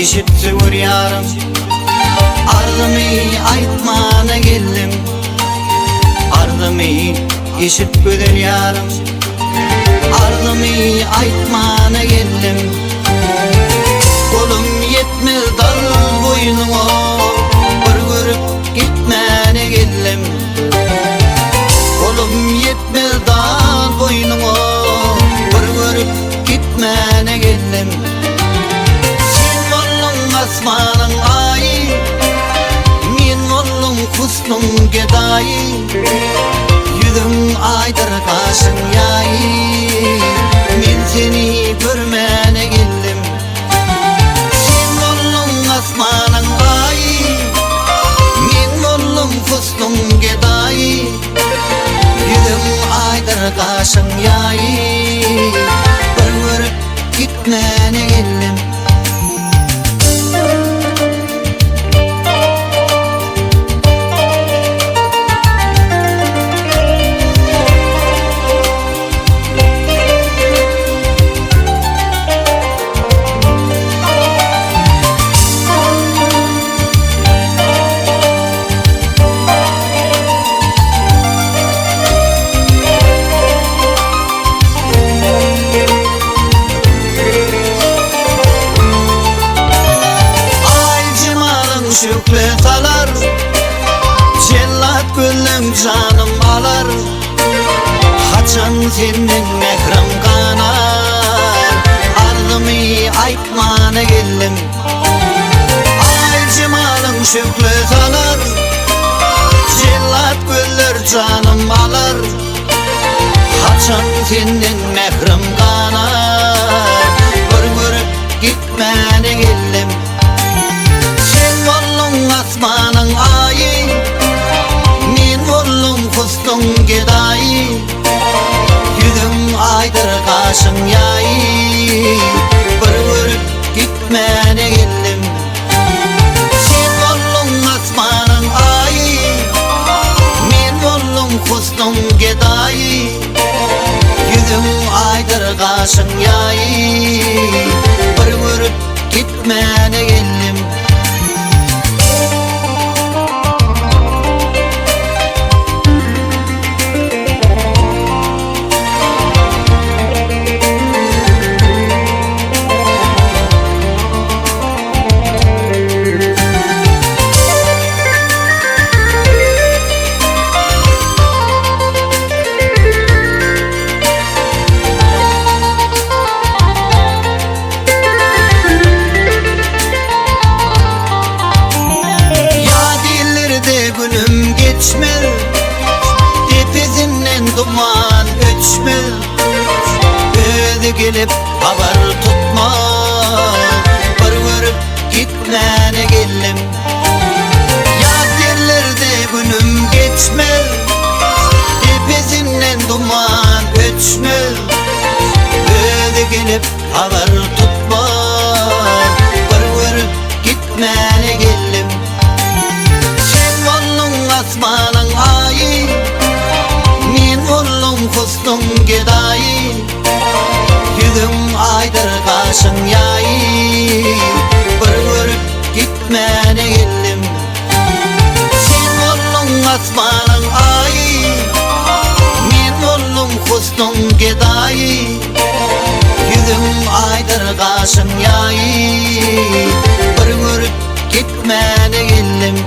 işitdi gör yarım. Ardımy aytmana geldim, ardımy işit gözel yarım. Ardımy aytmana geldim, kolum yetmez dal boynuňa, bir görüp gitmene geldim. Kolum yetmez dal boynuňa, bir görüp gitmene geldim. Sen bollum asmanyň aýy, men bollum husnuň gedaýy. Yüzüm aydyr kaşyň ýaý, men seni görmene geldim. Sen bollum asmanyň aýy, men bollum husnuň gedaýy. Yüzüm aydyr kaşyň ýaý, bir görüp gitmene geldim. Şükle salar, cellat gülüm canım alar. Haçan senin mehrim kanar, ardımy aytmana geldim. Ay cemalın şükle salar, cellat güller canım alar. Haçan senin mehrim kanar, bir görüp gitmene geldim. Asmanyň aýy, men bollum husnuň gedaýy. Yüzüm aydyr kaşyň ýaý, bir görüp gitmene geldim. Sen bollum asmanyň aýy, men bollum husnuň gedaýy. Yüzüm aydyr kaşyň ýaý, bir görüp gitmene geldim. Geçmel, tepezinden duman öçmel. Öde gelip haber tutma, bir görüp gitmene geldim. Yaz yerlerde günüm geçmel, tepezinden duman öçmel. Öde gelip haber tutma, bir görüp gitmene geldim. Asmanyň aýy, men bollum husnuň gedaýy. Yüzüm aydyr kaşyň ýaý, bir görüp gitmene geldim. Sen bollum asmanyň aýy, men bollum husnuň gedaýy. Yüzüm aydyr kaşyň ýaý, bir görüp gitmene geldim.